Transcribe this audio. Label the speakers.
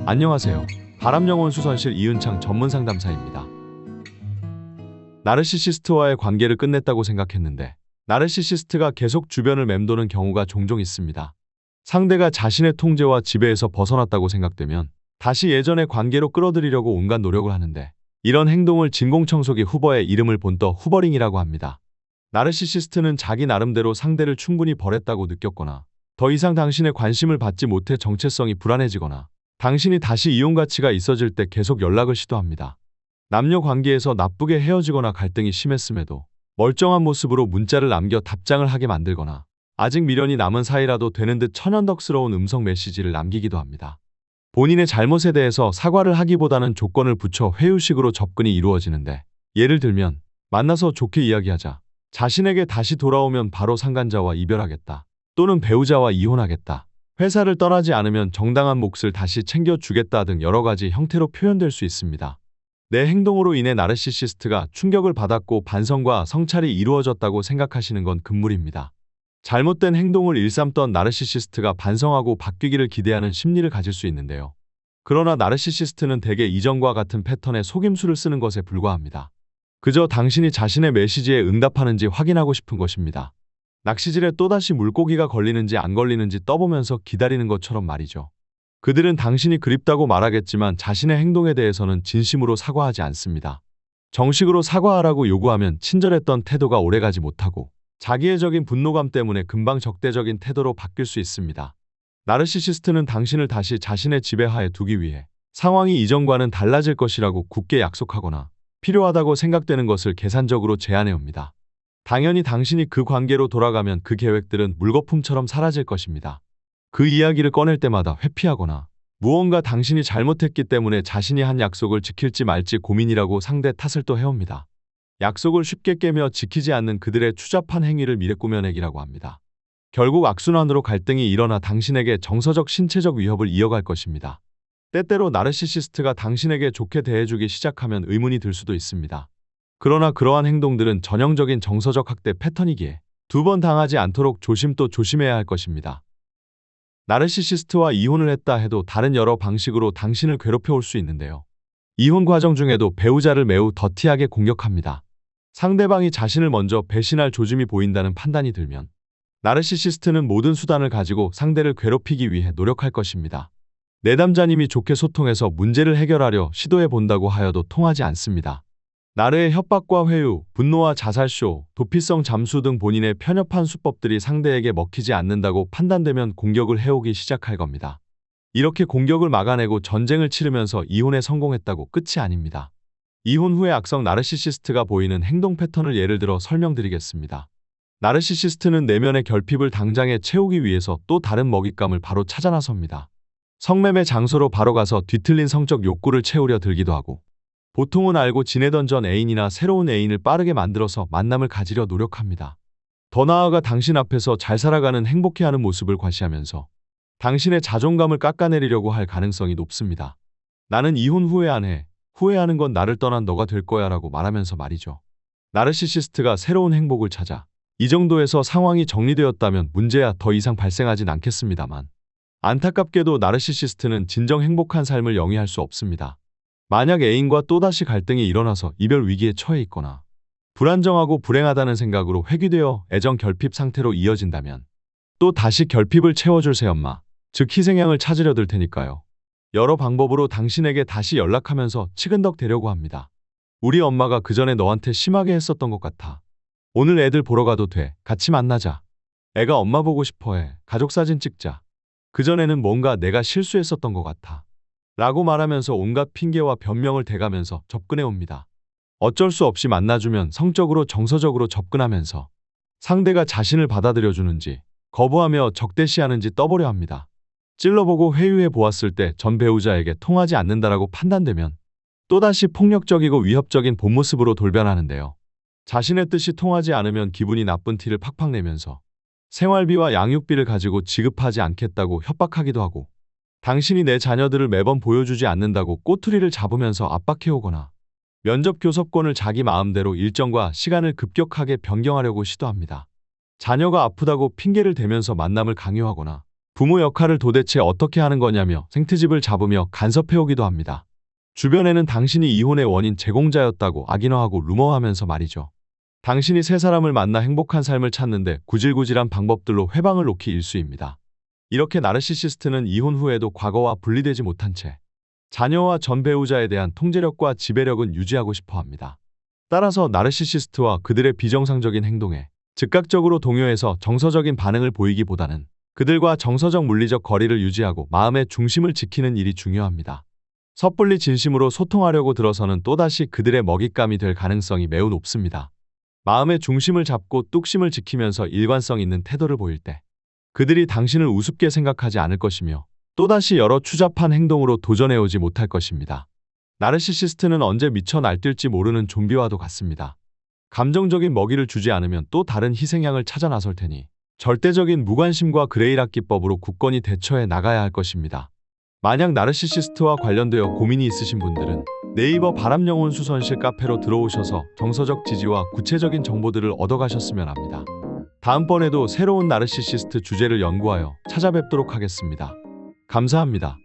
Speaker 1: 안녕하세요. 바람영혼 수선실 이은창 전문 상담사입니다. 나르시시스트와의 관계를 끝냈다고 생각했는데 나르시시스트가 계속 주변을 맴도는 경우가 종종 있습니다. 상대가 자신의 통제와 지배에서 벗어났다고 생각되면 다시 예전의 관계로 끌어들이려고 온갖 노력을 하는데 이런 행동을 진공청소기 후버의 이름을 본떠 후버링이라고 합니다. 나르시시스트는 자기 나름대로 상대를 충분히 버렸다고 느꼈거나 더 이상 당신의 관심을 받지 못해 정체성이 불안해지거나 당신이 다시 이용 가치가 있어질 때 계속 연락을 시도합니다. 남녀 관계에서 나쁘게 헤어지거나 갈등이 심했음에도 멀쩡한 모습으로 문자를 남겨 답장을 하게 만들거나 아직 미련이 남은 사이라도 되는 듯 천연덕스러운 음성 메시지를 남기기도 합니다. 본인의 잘못에 대해서 사과를 하기보다는 조건을 붙여 회유식으로 접근이 이루어지는데 예를 들면 만나서 좋게 이야기하자. 자신에게 다시 돌아오면 바로 상간자와 이별하겠다. 또는 배우자와 이혼하겠다. 회사를 떠나지 않으면 정당한 몫을 다시 챙겨주겠다 등 여러 가지 형태로 표현될 수 있습니다. 내 행동으로 인해 나르시시스트가 충격을 받았고 반성과 성찰이 이루어졌다고 생각하시는 건 금물입니다. 잘못된 행동을 일삼던 나르시시스트가 반성하고 바뀌기를 기대하는 심리를 가질 수 있는데요. 그러나 나르시시스트는 대개 이전과 같은 패턴의 속임수를 쓰는 것에 불과합니다. 그저 당신이 자신의 메시지에 응답하는지 확인하고 싶은 것입니다. 낚시질에 또다시 물고기가 걸리는지 안 걸리는지 떠보면서 기다리는 것처럼 말이죠. 그들은 당신이 그립다고 말하겠지만 자신의 행동에 대해서는 진심으로 사과하지 않습니다. 정식으로 사과하라고 요구하면 친절했던 태도가 오래가지 못하고 자기애적인 분노감 때문에 금방 적대적인 태도로 바뀔 수 있습니다. 나르시시스트는 당신을 다시 자신의 지배하에 두기 위해 상황이 이전과는 달라질 것이라고 굳게 약속하거나 필요하다고 생각되는 것을 계산적으로 제안해옵니다. 당연히 당신이 그 관계로 돌아가면 그 계획들은 물거품처럼 사라질 것입니다. 그 이야기를 꺼낼 때마다 회피하거나 무언가 당신이 잘못했기 때문에 자신이 한 약속을 지킬지 말지 고민이라고 상대 탓을 또 해옵니다. 약속을 쉽게 깨며 지키지 않는 그들의 추잡한 행위를 미래꾸며내기라고 합니다. 결국 악순환으로 갈등이 일어나 당신에게 정서적 신체적 위협을 이어갈 것입니다. 때때로 나르시시스트가 당신에게 좋게 대해주기 시작하면 의문이 들 수도 있습니다. 그러나 그러한 행동들은 전형적인 정서적 학대 패턴이기에 두 번 당하지 않도록 조심 또 조심해야 할 것입니다. 나르시시스트와 이혼을 했다 해도 다른 여러 방식으로 당신을 괴롭혀올 수 있는데요. 이혼 과정 중에도 배우자를 매우 더티하게 공격합니다. 상대방이 자신을 먼저 배신할 조짐이 보인다는 판단이 들면 나르시시스트는 모든 수단을 가지고 상대를 괴롭히기 위해 노력할 것입니다. 내담자님이 좋게 소통해서 문제를 해결하려 시도해 본다고 하여도 통하지 않습니다. 나르의 협박과 회유, 분노와 자살쇼, 도피성 잠수 등 본인의 편협한 수법들이 상대에게 먹히지 않는다고 판단되면 공격을 해오기 시작할 겁니다. 이렇게 공격을 막아내고 전쟁을 치르면서 이혼에 성공했다고 끝이 아닙니다. 이혼 후의 악성 나르시시스트가 보이는 행동 패턴을 예를 들어 설명드리겠습니다. 나르시시스트는 내면의 결핍을 당장에 채우기 위해서 또 다른 먹잇감을 바로 찾아 나섭니다. 성매매 장소로 바로 가서 뒤틀린 성적 욕구를 채우려 들기도 하고 보통은 알고 지내던 전 애인이나 새로운 애인을 빠르게 만들어서 만남을 가지려 노력합니다. 더 나아가 당신 앞에서 잘 살아가는 행복해하는 모습을 과시하면서 당신의 자존감을 깎아내리려고 할 가능성이 높습니다. 나는 이혼 후회 안 해. 후회하는 건 나를 떠난 너가 될 거야 라고 말하면서 말이죠. 나르시시스트가 새로운 행복을 찾아 이 정도에서 상황이 정리되었다면 문제야 더 이상 발생하진 않겠습니다만 안타깝게도 나르시시스트는 진정 행복한 삶을 영위할 수 없습니다. 만약 애인과 또다시 갈등이 일어나서 이별 위기에 처해 있거나 불안정하고 불행하다는 생각으로 회귀되어 애정 결핍 상태로 이어진다면 또 다시 결핍을 채워줄 새엄마, 즉 희생양을 찾으려 들 테니까요. 여러 방법으로 당신에게 다시 연락하면서 치근덕 대려고 합니다. 우리 엄마가 그전에 너한테 심하게 했었던 것 같아. 오늘 애들 보러 가도 돼. 같이 만나자. 애가 엄마 보고 싶어해. 가족사진 찍자. 그전에는 뭔가 내가 실수했었던 것 같아. 라고 말하면서 온갖 핑계와 변명을 대가면서 접근해 옵니다. 어쩔 수 없이 만나주면 성적으로 정서적으로 접근하면서 상대가 자신을 받아들여주는지 거부하며 적대시하는지 떠보려 합니다. 찔러보고 회유해 보았을 때 전 배우자에게 통하지 않는다라고 판단되면 또다시 폭력적이고 위협적인 본 모습으로 돌변하는데요. 자신의 뜻이 통하지 않으면 기분이 나쁜 티를 팍팍 내면서 생활비와 양육비를 가지고 지급하지 않겠다고 협박하기도 하고 당신이 내 자녀들을 매번 보여주지 않는다고 꼬투리를 잡으면서 압박해오거나 면접 교섭권을 자기 마음대로 일정과 시간을 급격하게 변경하려고 시도합니다. 자녀가 아프다고 핑계를 대면서 만남을 강요하거나 부모 역할을 도대체 어떻게 하는 거냐며 생트집을 잡으며 간섭해오기도 합니다. 주변에는 당신이 이혼의 원인 제공자였다고 악인화하고 루머하면서 말이죠. 당신이 새 사람을 만나 행복한 삶을 찾는데 구질구질한 방법들로 회방을 놓기 일쑤입니다. 이렇게 나르시시스트는 이혼 후에도 과거와 분리되지 못한 채 자녀와 전 배우자에 대한 통제력과 지배력은 유지하고 싶어 합니다. 따라서 나르시시스트와 그들의 비정상적인 행동에 즉각적으로 동요해서 정서적인 반응을 보이기보다는 그들과 정서적 물리적 거리를 유지하고 마음의 중심을 지키는 일이 중요합니다. 섣불리 진심으로 소통하려고 들어서는 또다시 그들의 먹잇감이 될 가능성이 매우 높습니다. 마음의 중심을 잡고 뚝심을 지키면서 일관성 있는 태도를 보일 때 그들이 당신을 우습게 생각하지 않을 것이며 또다시 여러 추잡한 행동으로 도전해오지 못할 것입니다. 나르시시스트는 언제 미쳐 날뛸지 모르는 좀비와도 같습니다. 감정적인 먹이를 주지 않으면 또 다른 희생양을 찾아 나설 테니 절대적인 무관심과 그레이락 기법으로 굳건히 대처해 나가야 할 것입니다. 만약 나르시시스트와 관련되어 고민이 있으신 분들은 네이버 바람영혼 수선실 카페로 들어오셔서 정서적 지지와 구체적인 정보들을 얻어가셨으면 합니다. 다음번에도 새로운 나르시시스트 주제를 연구하여 찾아뵙도록 하겠습니다. 감사합니다.